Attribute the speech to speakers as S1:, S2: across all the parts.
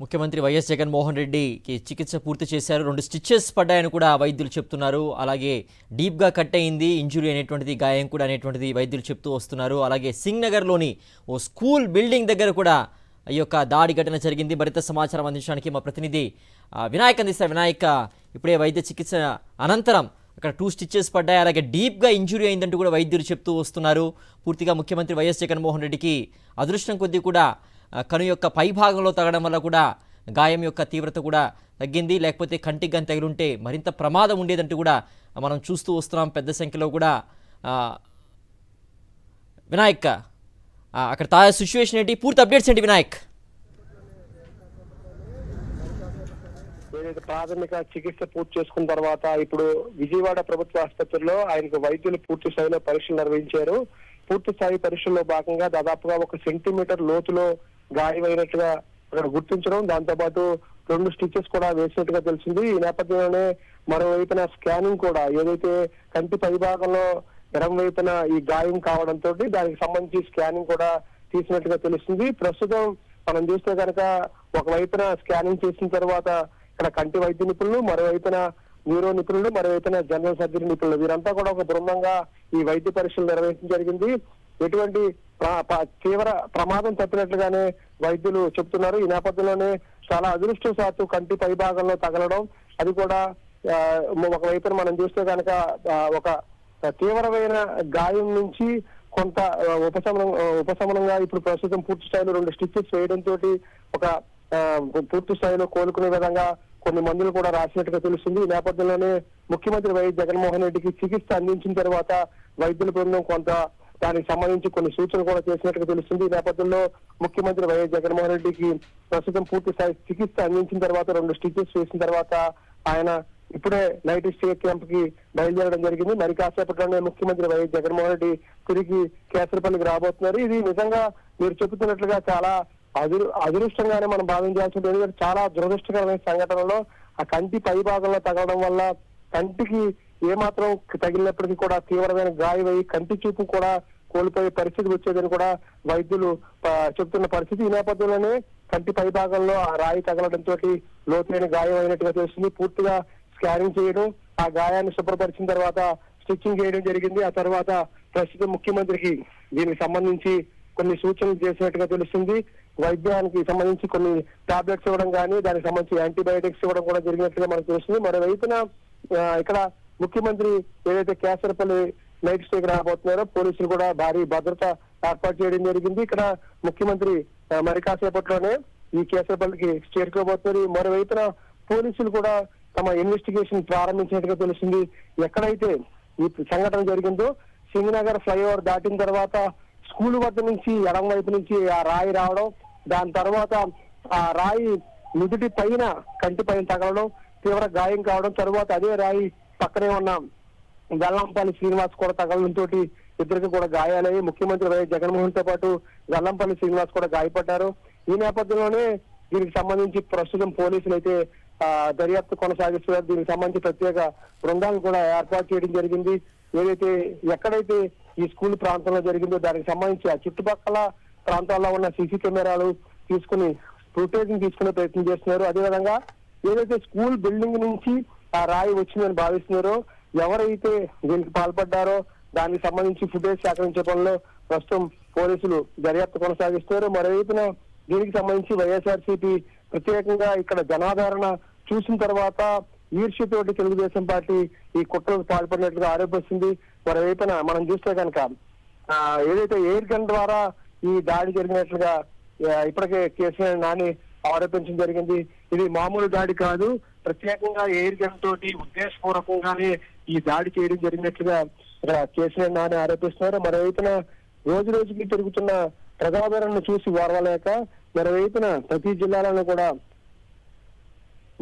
S1: ముఖ్యమంత్రి వైఎస్ జగన్మోహన్ రెడ్డికి చికిత్స పూర్తి చేశారు. 2 స్టిచెస్ పడ్డాయని కూడా వైద్యులు చెప్తున్నారు. అలాగే డీప్గా కట్ అయింది, ఇంజురీ అనేటువంటిది, గాయం కూడా అనేటువంటిది వైద్యులు చెప్తూ వస్తున్నారు. అలాగే సింగ్ నగర్లోని ఓ స్కూల్ బిల్డింగ్ దగ్గర కూడా ఈ యొక్క దాడి ఘటన జరిగింది. మరింత సమాచారం అందించడానికి మా ప్రతినిధి వినాయక్ అందిస్తారు. వినాయక్, ఇప్పుడే వైద్య చికిత్స అనంతరం అక్కడ 2 స్టిచెస్ పడ్డాయి, అలాగే డీప్గా ఇంజురీ అయిందంటూ కూడా వైద్యులు చెప్తూ వస్తున్నారు. పూర్తిగా ముఖ్యమంత్రి వైఎస్ జగన్మోహన్ రెడ్డికి అదృష్టం కొద్దీ కూడా కను యొక్క పై భాగంలో తగడం వల్ల కూడా గాయం యొక్క తీవ్రత కూడా తగ్గింది. లేకపోతే కంటికి కానీ తగిలుంటే మరింత ప్రమాదం ఉండేదంటూ కూడా మనం చూస్తూ వస్తున్నాం పెద్ద సంఖ్యలో కూడా. వినాయక్, అక్కడ తాజా సిచ్యువేషన్ ఏంటి, పూర్తి అప్డేట్స్ ఏంటి వినాయక్?
S2: ఏదైతే ప్రాథమిక చికిత్స పూర్తి చేసుకున్న తర్వాత ఇప్పుడు విజయవాడ ప్రభుత్వ ఆసుపత్రిలో ఆయనకు వైద్యులు పూర్తి స్థాయిలో పరీక్షలు నిర్వహించారు. పూర్తి స్థాయి పరీక్షల్లో భాగంగా దాదాపుగా 1 సెంటీమీటర్ లోతులో గాయమైనట్టుగా అక్కడ గుర్తించడం, దాంతో పాటు 2 స్టిచెస్ కూడా వేసినట్టుగా తెలిసింది. ఈ నేపథ్యంలోనే మరోవైపున స్కానింగ్ కూడా, ఏదైతే కంటి పై భాగంలో ఎడం వైపున ఈ గాయం కావడంతో దానికి సంబంధించి స్కానింగ్ కూడా తీసినట్టుగా తెలుస్తుంది. ప్రస్తుతం మనం చూస్తే కనుక ఒకవైపున స్కానింగ్ చేసిన తర్వాత ఇక్కడ కంటి వైద్య నిపుణులు, మరోవైపున న్యూరో నిపుణులు, మరోవైపున జనరల్ సర్జరీ నిపుణులు, వీరంతా కూడా ఒక బృందంగా ఈ వైద్య పరీక్షలు నిర్వహించడం జరిగింది. ఎటువంటి తీవ్ర ప్రమాదం తప్పినట్లుగానే వైద్యులు చెప్తున్నారు. ఈ నేపథ్యంలోనే చాలా అదృష్టవశాత్తు కంటి పై భాగంలో తగలడం, అది కూడా ఒకవైపున మనం చూస్తే కనుక ఒక తీవ్రమైన గాయం నుంచి కొంత ఉపశమనంగా ఇప్పుడు ప్రస్తుతం పూర్తి స్థాయిలో 2 స్టిచెస్ వేయడంతో ఒక పూర్తి స్థాయిలో కోలుకునే విధంగా కొన్ని మందులు కూడా రాసినట్టుగా తెలుస్తుంది. ఈ నేపథ్యంలోనే ముఖ్యమంత్రి వైఎస్ జగన్మోహన్ రెడ్డికి చికిత్స అందించిన తర్వాత వైద్యుల బృందం కొంత దానికి సంబంధించి కొన్ని సూచనలు కూడా చేసినట్టుగా తెలుస్తుంది. ఈ నేపథ్యంలో ముఖ్యమంత్రి వైఎస్ జగన్మోహన్ రెడ్డికి ప్రస్తుతం పూర్తి స్థాయి చికిత్స అందించిన తర్వాత 2 స్టిచెస్ వేసిన తర్వాత ఆయన ఇప్పుడే నైట్ స్టే క్యాంప్ కి బయలుదేరడం జరిగింది. మరి కాసేపట్లోనే ముఖ్యమంత్రి వైఎస్ జగన్మోహన్ రెడ్డి తిరిగి కేసరపల్లికి రాబోతున్నారు. ఇది నిజంగా మీరు చెబుతున్నట్లుగా చాలా అదృష్టంగానే మనం భావించాల్సి ఉంటుంది. ఎందుకంటే చాలా దురదృష్టకరమైన సంఘటనలో ఆ కంటి పై భాగంలో తగలడం వల్ల కంటికి ఏమాత్రం తగిలినప్పటికీ కూడా తీవ్రమైన గాయమై కంటి చూపు కూడా కోల్పోయే పరిస్థితి వచ్చేదని కూడా వైద్యులు చెప్తున్న పరిస్థితి. ఈ నేపథ్యంలోనే కంటి పై భాగంలో ఆ రాయి తగలడంతో లోతైన గాయం అయినట్టుగా తెలుస్తుంది. పూర్తిగా స్కానింగ్ చేయడం, ఆ గాయాన్ని శుభ్రపరిచిన తర్వాత స్టిచ్చింగ్ చేయడం జరిగింది. ఆ తర్వాత ప్రస్తుతం ముఖ్యమంత్రికి దీనికి సంబంధించి కొన్ని సూచనలు చేసినట్టుగా తెలుస్తుంది. వైద్యానికి సంబంధించి కొన్ని టాబ్లెట్స్ ఇవ్వడం కానీ, దానికి సంబంధించి యాంటీబయాటిక్స్ ఇవ్వడం కూడా జరిగినట్టుగా మనకు తెలుస్తుంది. మరోవైపున ఇక్కడ ముఖ్యమంత్రి ఏదైతే కేసరపల్లి నైట్ స్టేకి రాబోతున్నారో పోలీసులు కూడా భారీ భద్రత ఏర్పాటు చేయడం జరిగింది. ఇక్కడ ముఖ్యమంత్రి మరి కాసేపట్లోనే ఈ కేసరపల్లికి చేరుకోబోతున్నారు. మరోవైపున పోలీసులు కూడా తమ ఇన్వెస్టిగేషన్ ప్రారంభించినట్టుగా తెలుస్తుంది. ఎక్కడైతే ఈ సంఘటన జరిగిందో సింగ్ నగర్ ఫ్లైఓవర్ దాటిన తర్వాత స్కూల్ వద్ద నుంచి ఎడం వైపు నుంచి ఆ రాయి రావడం, దాని తర్వాత ఆ రాయి నుదుటి పైన కంటి పైన తగలడం, తీవ్ర గాయం కావడం, తర్వాత అదే రాయి పక్కనే ఉన్న వెల్లంపల్లి శ్రీనివాస్ కూడా తగలడంతో ఇద్దరికి కూడా గాయాలయ్యి ముఖ్యమంత్రి వైఎస్ జగన్మోహన్ తో పాటు వెల్లంపల్లి శ్రీనివాస్ కూడా గాయపడ్డారు. ఈ నేపథ్యంలోనే దీనికి సంబంధించి ప్రస్తుతం పోలీసులు అయితే దర్యాప్తు కొనసాగిస్తున్నారు. దీనికి సంబంధించి ప్రత్యేక బృందాలను కూడా ఏర్పాటు చేయడం జరిగింది. ఏదైతే ఎక్కడైతే ఈ స్కూల్ ప్రాంతంలో జరిగిందో దానికి సంబంధించి ఆ చుట్టుపక్కల ప్రాంతాల్లో ఉన్న సీసీ కెమెరాలు తీసుకుని ఫుటేజ్ తీసుకునే ప్రయత్నం చేస్తున్నారు. అదేవిధంగా ఏదైతే స్కూల్ బిల్డింగ్ నుంచి ఆ రాయి వచ్చిందని భావిస్తున్నారో, ఎవరైతే దీనికి పాల్పడ్డారో దానికి సంబంధించి ఫుటేజ్ సేకరించే పనిలో ప్రస్తుతం పోలీసులు దర్యాప్తు కొనసాగిస్తున్నారు. మరోవైపున దీనికి సంబంధించి వైఎస్ఆర్సీపీ ప్రత్యేకంగా ఇక్కడ జనాదరణ చూసిన తర్వాత ఈర్ష్యతోటి తెలుగుదేశం పార్టీ ఈ కుట్రకు పాల్పడినట్లుగా ఆరోపిస్తుంది. మరోవైపున మనం చూస్తే కనుక ఏదైతే ఎయిర్ గన్ ద్వారా ఈ దాడి జరిగినట్లుగా ఇప్పటికే కేసీఆర్ నాని ఆరోపించడం జరిగింది. ఇది మామూలు దాడి కాదు, ప్రత్యేకంగా ఎయిర్ గన్ తోటి ఉద్దేశపూర్వకంగానే ఈ దాడి చేయడం జరిగినట్లుగా కేసీఆర్ నాని ఆరోపిస్తున్నారు. మరోవైపున రోజు రోజుకి పెరుగుతున్న ప్రజాదరణను చూసి ఓర్వలేక మరోవైపున ప్రతి జిల్లాలను కూడా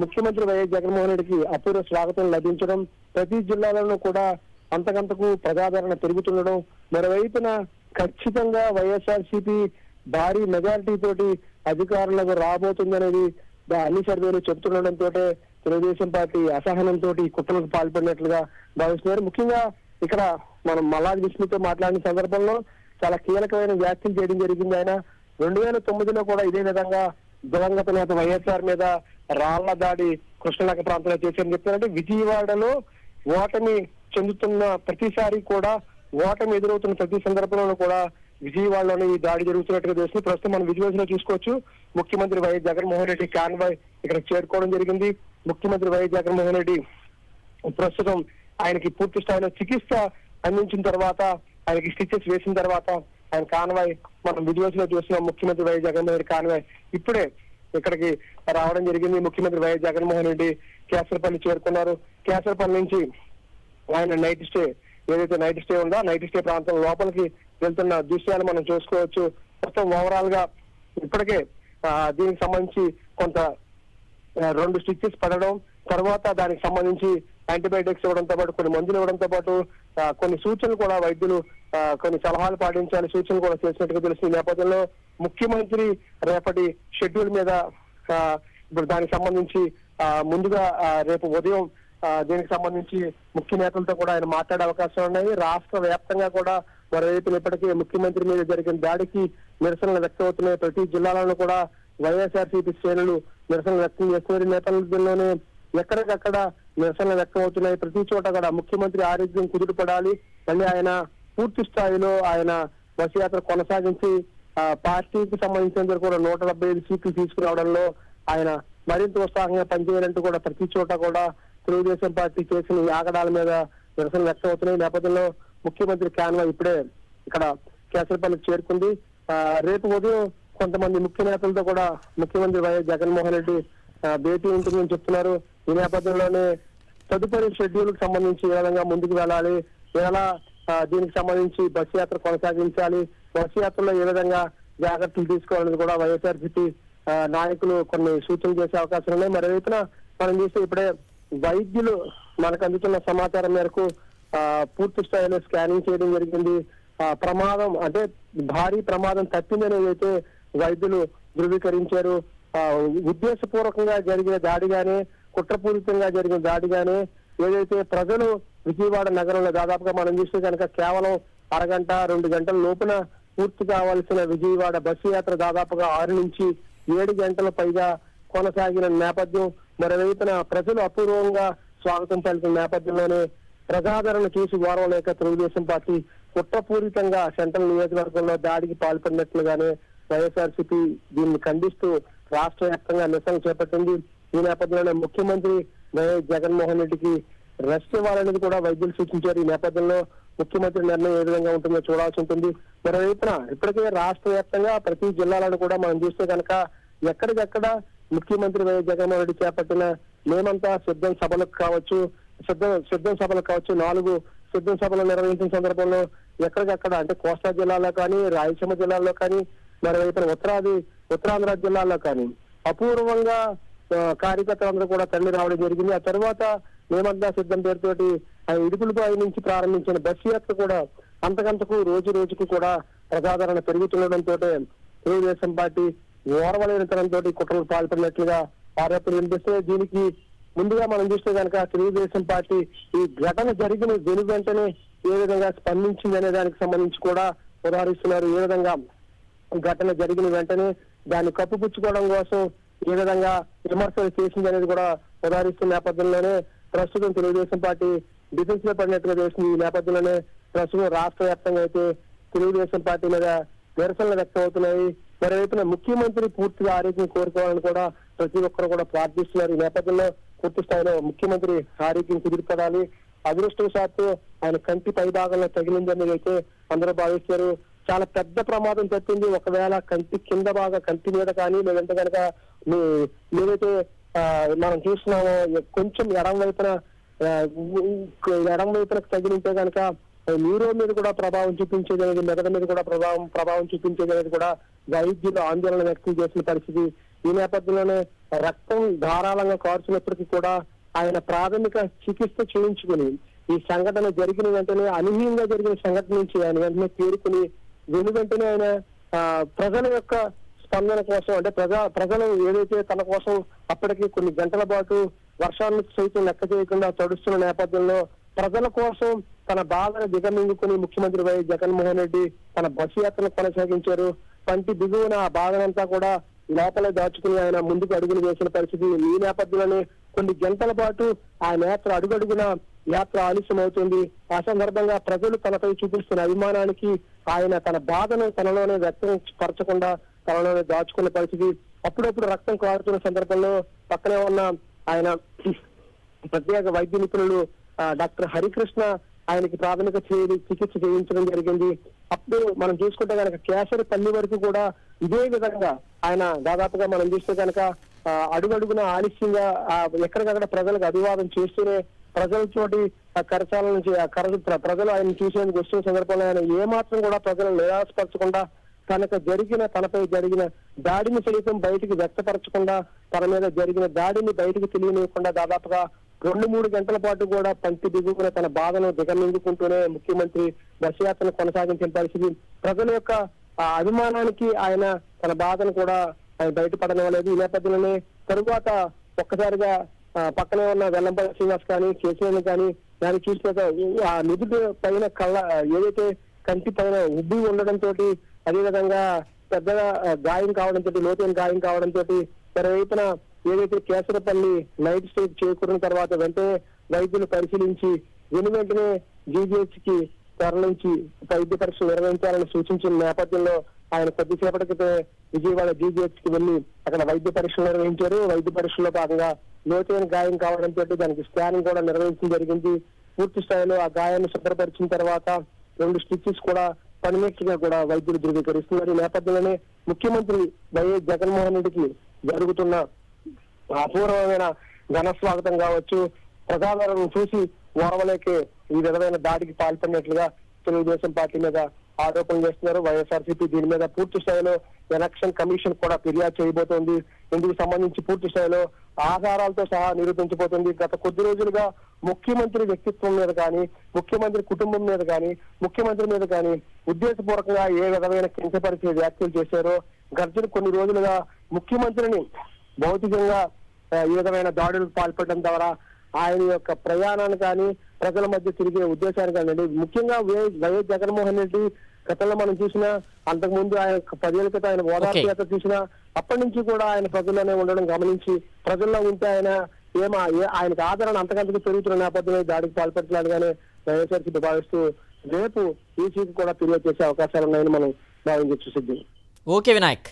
S2: ముఖ్యమంత్రి వైఎస్ జగన్మోహన్ రెడ్డికి అపూర్వ స్వాగతం లభించడం, ప్రతి జిల్లాలను కూడా అంతకంతకు ప్రజాదరణ పెరుగుతుండడం, మరోవైపున ఖచ్చితంగా వైఎస్ఆర్సీపీ భారీ మెజారిటీ తోటి అధికారులకు రాబోతుందనేది అన్ని సర్వేలు చెప్తుండడంతో తెలుగుదేశం పార్టీ అసహనంతో కుట్రలకు పాల్పడినట్లుగా భావిస్తున్నారు. ముఖ్యంగా ఇక్కడ మనం మల్లాది విష్ణుతో మాట్లాడిన సందర్భంలో చాలా కీలకమైన వ్యాఖ్యలు చేయడం జరిగింది. ఆయన 2009లో కూడా ఇదే విధంగా దివంగత నేత వైఎస్ఆర్ మీద రాళ్ల దాడి కృష్ణలంక ప్రాంతంలో చేశారని చెప్తున్నారంటే విజయవాడలో ఓటమి చెందుతున్న ప్రతిసారి కూడా ఓటమి ఎదురవుతున్న ప్రతి సందర్భంలో కూడా విజయవాడలోనే ఈ దాడి జరుగుతున్నట్టుగా తెలుస్తుంది. ప్రస్తుతం మనం విజువల్స్ లో చూసుకోవచ్చు. ముఖ్యమంత్రి వైఎస్ జగన్మోహన్ రెడ్డి కాన్వాయ్ ఇక్కడ చేరుకోవడం జరిగింది. ముఖ్యమంత్రి వైఎస్ జగన్మోహన్ రెడ్డి ప్రస్తుతం ఆయనకి పూర్తి స్థాయిలో చికిత్స అందించిన తర్వాత, ఆయనకి స్టిచెస్ వేసిన తర్వాత ఆయన కాన్వాయ్ మనం విజువల్స్ లో చూస్తున్నాం. ముఖ్యమంత్రి వైఎస్ జగన్మోహన్ రెడ్డి కాన్వాయ్ ఇప్పుడే ఇక్కడికి రావడం జరిగింది. ముఖ్యమంత్రి వైఎస్ జగన్మోహన్ రెడ్డి కేసరపల్లి చేరుకున్నారు. కేసరపల్లి నుంచి ఆయన నైట్ స్టే ఏదైతే నైట్ స్టే ఉందో నైట్ స్టే ప్రాంతం లోపలికి వెళ్తున్న దృశ్యాలు మనం చూసుకోవచ్చు. మొత్తం ఓవరాల్ గా ఇప్పటికే దీనికి సంబంధించి కొంత 2 స్టిచెస్ పడడం, తర్వాత దానికి సంబంధించి యాంటీబయాటిక్స్ ఇవ్వడంతో పాటు కొన్ని మందులు ఇవ్వడంతో పాటు కొన్ని సూచనలు కూడా వైద్యులు కొన్ని సలహాలు పాటించాలి సూచనలు కూడా చేసినట్టుగా తెలుస్తుంది. ఈ నేపథ్యంలో ముఖ్యమంత్రి రేపటి షెడ్యూల్ మీద ఇప్పుడు దానికి సంబంధించి ముందుగా రేపు ఉదయం దీనికి సంబంధించి ముఖ్య నేతలతో కూడా ఆయన మాట్లాడే అవకాశాలు ఉన్నాయి. రాష్ట్ర వ్యాప్తంగా కూడా మరోవైపు ఇప్పటికీ ముఖ్యమంత్రి మీద జరిగిన దాడికి నిరసనలు వ్యక్తమవుతున్నాయి. ప్రతి జిల్లాలను కూడా వైఎస్ఆర్సీపీ శ్రేణులు నిరసనలు వ్యక్తం చేస్తున్నారు. నేపథ్యంలోనే ఎక్కడికక్కడ నిరసనలు వ్యక్తమవుతున్నాయి. ప్రతి చోట కూడా ముఖ్యమంత్రి ఆరోగ్యం కుదుటపడాలి, మళ్ళీ ఆయన పూర్తి స్థాయిలో ఆయన బస్సు యాత్ర కొనసాగించి పార్టీకి సంబంధించిన కూడా 175 సీట్లు తీసుకురావడంలో ఆయన మరింత ఉత్సాహంగా పనిచేయాలంటూ కూడా ప్రతి చోట కూడా తెలుగుదేశం పార్టీ చేసిన ఈ ఆగడాల మీద నిరసనలు వ్యక్తమవుతున్నాయి. నేపథ్యంలో ముఖ్యమంత్రి కాన్వాయ్ ఇప్పుడే ఇక్కడ కేసరపల్లికి చేరుకుంది. రేపు ఉదయం కొంతమంది ముఖ్య నేతలతో కూడా ముఖ్యమంత్రి వైఎస్ జగన్మోహన్ రెడ్డి భేటీ ఉంటుందని చెప్తున్నారు. ఈ నేపథ్యంలోనే తదుపరి షెడ్యూల్ కి సంబంధించి ఏ విధంగా ముందుకు వెళ్ళాలి, ఎలా దీనికి సంబంధించి బస్సు యాత్ర కొనసాగించాలి, బస్సు యాత్రలో ఏ విధంగా జాగ్రత్తలు తీసుకోవాలని కూడా వైఎస్ఆర్సీపీ నాయకులు కొన్ని సూచనలు చేసే అవకాశాలు ఉన్నాయి. మరోవైపున మనం చూస్తే ఇప్పుడే వైద్యులు మనకు అందుతున్న సమాచారం మేరకు పూర్తి స్థాయిలో స్కానింగ్ చేయడం జరిగింది. ప్రమాదం అంటే భారీ ప్రమాదం తప్పిందని అయితే వైద్యులు ధృవీకరించారు. ఉద్దేశపూర్వకంగా జరిగిన దాడిగానే, కుట్రపూరితంగా జరిగిన దాడిగానే ఏదైతే ప్రజలు విజయవాడ నగరంలో దాదాపుగా మనం చూస్తే కనుక కేవలం అరగంట 2 గంటల లోపున పూర్తి కావాల్సిన విజయవాడ బస్సు యాత్ర దాదాపుగా 6 నుంచి 7 గంటల పైగా కొనసాగిన నేపథ్యం, మరోవైపున ప్రజలు అపూర్వంగా స్వాగతం పలికిన నేపథ్యంలోనే ప్రజాదరణ చూసి ఓర్వలేక తెలుగుదేశం పార్టీ కుట్రపూరితంగా సెంట్రల్ నియోజకవర్గంలో దాడికి పాల్పడినట్లుగానే వైఎస్ఆర్సీపీ దీన్ని ఖండిస్తూ రాష్ట్ర వ్యాప్తంగా నిరసన చేపట్టింది. ఈ నేపథ్యంలోనే ముఖ్యమంత్రి వైఎస్ జగన్మోహన్ రెడ్డికి రెస్ట్ ఇవ్వాలనేది కూడా వైద్యులు సూచించారు. ఈ నేపథ్యంలో ముఖ్యమంత్రి నిర్ణయం ఏ విధంగా ఉంటుందో చూడాల్సి ఉంటుంది. మరోవైపున ఇప్పటికే రాష్ట్ర వ్యాప్తంగా ప్రతి జిల్లాలను కూడా మనం చూస్తే కనుక ఎక్కడికెక్కడ ముఖ్యమంత్రి వైఎస్ జగన్మోహన్ రెడ్డి చేపట్టిన మేమంతా సిద్ధం సభలకు కావచ్చు, సిద్ధం సభలకు కావచ్చు, 4 సిద్ధం సభలు నిర్వహించిన సందర్భంలో ఎక్కడికక్కడ అంటే కోస్తా జిల్లాలో కానీ, రాయలసీమ జిల్లాల్లో కానీ, మరోవైపున ఉత్తరాంధ్ర జిల్లాల్లో కానీ అపూర్వంగా కార్యకర్తలందరూ కూడా తరలి రావడం జరిగింది. ఆ తర్వాత మేమంతా సిద్ధం పేరుతోటి ఇడుపులపాయ నుంచి ప్రారంభించిన బస్సు యాత్ర కూడా అంతకంతకు రోజు రోజుకు కూడా ప్రజాదరణ పెరుగుతుండడంతో తెలుగుదేశం పార్టీ ఓర్వలేనితనంతో కుట్రలు పాల్పడినట్లుగా ఆరోపణలు వినిపిస్తున్నాయి. దీనికి ముందుగా మనం చూస్తే కనుక తెలుగుదేశం పార్టీ ఈ ఘటన జరిగిన వెనువెంటనే ఏ విధంగా స్పందించింది అనే దానికి సంబంధించి కూడా ఉదాహరిస్తున్నారు. ఏ విధంగా ఘటన జరిగిన వెంటనే దాన్ని కప్పుపుచ్చుకోవడం కోసం ఏ విధంగా విమర్శలు చేసింది అనేది కూడా ఉదాహరిస్తున్న నేపథ్యంలోనే ప్రస్తుతం తెలుగుదేశం పార్టీ డిఫెన్స్ లో పడినట్టుగా తెలిసింది. ఈ నేపథ్యంలోనే ప్రస్తుతం రాష్ట్ర వ్యాప్తంగా అయితే తెలుగుదేశం పార్టీ మీద నిరసనలు వ్యక్తమవుతున్నాయి. మరోవైపున ముఖ్యమంత్రి పూర్తిగా ఆరోగ్యం కోరుకోవాలని కూడా ప్రతి ఒక్కరు కూడా ప్రార్థిస్తున్నారు. ఈ నేపథ్యంలో పూర్తి స్థాయిలో ముఖ్యమంత్రి ఆరోగ్యం కుదిరిపడాలి. అదృష్టవశాత్తు ఆయన కంటి పై భాగంలో తగిలిందని అయితే అందరూ భావిస్తారు. చాలా పెద్ద ప్రమాదం తప్పింది. ఒకవేళ కంటి కింద భాగం కంటి మీద కానీ లేదంటే కనుక ఏదైతే మనం చూస్తున్నామో కొంచెం ఎడం వైపున తగిలింటే కనుక న్యూరో మీద కూడా ప్రభావం చూపించేది అనేది, మెదడు మీద కూడా ప్రభావం చూపించేది అనేది కూడా వైద్యులు ఆందోళన వ్యక్తం చేసిన పరిస్థితి. ఈ నేపథ్యంలోనే రక్తం ధారాళంగా కార్చినప్పటికీ కూడా ఆయన ప్రాథమిక చికిత్స చేయించుకుని ఈ సంఘటన జరిగిన వెంటనే అనూహ్యంగా జరిగిన సంఘటన నుంచి ఆయన వెంటనే తేరుకుని వెంటనే ఆయన ప్రజల యొక్క స్పందన కోసం అంటే ప్రజలు ఏదైతే తన కోసం అప్పటికి కొన్ని గంటల పాటు వర్షాన్ని సైతం లెక్క చేయకుండా తడుస్తున్న నేపథ్యంలో ప్రజల కోసం తన బాధను దిగమింగుకుని ముఖ్యమంత్రి వైఎస్ జగన్మోహన్ రెడ్డి తన బస్సు యాత్రను కొనసాగించారు. పంటి దిగువన ఆ బాధనంతా కూడా లోపలే దాచుకుని ఆయన ముందుకు అడుగులు వేసిన పరిస్థితి. ఈ నేపథ్యంలోనే కొన్ని గంటల పాటు ఆయన యాత్ర అడుగడుగున యాత్ర ఆలస్యం అవుతుంది. ఆ సందర్భంగా ప్రజలు తనపై చూపిస్తున్న అభిమానానికి ఆయన తన బాధను తనలోనే వ్యక్తం పరచకుండా తనలోనే దాచుకున్న పరిస్థితి. అప్పుడప్పుడు రక్తం కారుతున్న సందర్భంలో పక్కనే ఉన్న ఆయన ప్రత్యేక వైద్య నిపుణులు డాక్టర్ హరికృష్ణ ఆయనకి ప్రాథమిక చికిత్స చేయించడం జరిగింది. అప్పుడు మనం చూసుకుంటే కనుక కేసరిపల్లి వరకు కూడా ఇదే విధంగా ఆయన దాదాపుగా మనం చూస్తే కనుక అడుగడుగున ఆలస్యంగా ఎక్కడికక్కడ ప్రజలకు అభివాదం చేస్తూనే ప్రజలతోటి కరచాల నుంచి ప్రజలు ఆయన చూసేందుకు వస్తున్న సందర్భంలో ఆయన ఏమాత్రం కూడా ప్రజలను నిరాశపరచకుండా తనపై జరిగిన దాడిని సైతం బయటికి వ్యక్తపరచకుండా తన మీద జరిగిన దాడిని బయటికి తెలియనివ్వకుండా దాదాపుగా 2-3 గంటల పాటు కూడా పంటి దిగుకుని తన బాధను దిగమింగుకుంటూనే ముఖ్యమంత్రి బస్ యాత్రను కొనసాగించిన పరిస్థితి. ప్రజల యొక్క అభిమానానికి ఆయన తన బాధను కూడా ఆయన బయటపడనివ్వలేదు. ఈ నేపథ్యంలోనే తరువాత ఒక్కసారిగా పక్కనే ఉన్న వెల్లంపల్లి శ్రీనివాస్ కానీ కేసీఆర్ కానీ దాన్ని చూస్తే ఆ నిధుల పైన ఏదైతే కంటి పైన ఉబ్బి ఉండడంతో అదేవిధంగా పెద్దగా గాయం కావడంతో లోతైన గాయం కావడంతో మరోవైపున ఏదైతే కేసరపల్లి నైట్ స్టే చేకూరిన తర్వాత వెంటనే వైద్యులు పరిశీలించి వెంటనే జీజీహెచ్ కి తరలించి వైద్య పరీక్షలు నిర్వహించాలని సూచించిన నేపథ్యంలో ఆయన కొద్దిసేపటి క్రితం విజయవాడ జీజీహెచ్ కి వెళ్లి అక్కడ వైద్య పరీక్షలు నిర్వహించారు. వైద్య పరీక్షల్లో భాగంగా లోతైన గాయం కావడంతో దానికి స్కానింగ్ కూడా నిర్వహించడం జరిగింది. పూర్తి స్థాయిలో ఆ గాయాన్ని శుభ్రపరిచిన తర్వాత 2 స్టిచెస్ కూడా పడినట్లుగా కూడా వైద్యులు ధృవీకరిస్తున్నారు. ఈ నేపథ్యంలోనే ముఖ్యమంత్రి వైఎస్ జగన్మోహన్ రెడ్డికి జరుగుతున్న అపూర్వమైన ఘన స్వాగతం కావచ్చు, ప్రజాదరణను చూసి ఓర్వలేకే ఈ విధమైన దాడికి పాల్పడినట్లుగా తెలుగుదేశం పార్టీ మీద ఆరోపణలు చేస్తున్నారు. వైఎస్ఆర్సీపీ దీని మీద పూర్తి స్థాయిలో ఎలక్షన్ కమిషన్ కూడా ఫిర్యాదు చేయబోతోంది. ఇందుకు సంబంధించి పూర్తి స్థాయిలో ఆధారాలతో సహా నిరూపించబోతుంది. గత కొద్ది రోజులుగా ముఖ్యమంత్రి వ్యక్తిత్వం మీద కానీ, ముఖ్యమంత్రి కుటుంబం మీద కానీ, ముఖ్యమంత్రి మీద కానీ ఉద్దేశపూర్వకంగా ఏ విధమైన కించపరిచే వ్యాఖ్యలు చేశారో, గడిచిన కొన్ని రోజులుగా ముఖ్యమంత్రిని భౌతికంగా ఈ విధమైన దాడులకు పాల్పడడం ద్వారా ఆయన యొక్క ప్రయాణాన్ని కానీ ప్రజల మధ్య తిరిగే ఉద్దేశాన్ని కానీ ముఖ్యంగా వైఎస్ జగన్మోహన్ రెడ్డి గతంలో మనం చూసినా అంతకుముందు ఆయన 10 ఏళ్ల క్రితం ఆయన ఓదార్పు యాత్ర చూసినా అప్పటి నుంచి కూడా ఆయన ప్రజల్లోనే ఉండడం గమనించి ప్రజల్లో ఉంటే ఆయనకు ఆదరణ అంతకంతకు పెరుగుతున్న నేపథ్యంలో దాడికి పాల్పడుతున్నాడుగానే వైఎస్ఆర్సీపీ భావిస్తూ రేపు ఈసీకి కూడా ఫిర్యాదు చేసే అవకాశాలు ఉన్నాయని మనం భావించవచ్చు. సిద్ధి.
S1: ఓకే వినాయక్.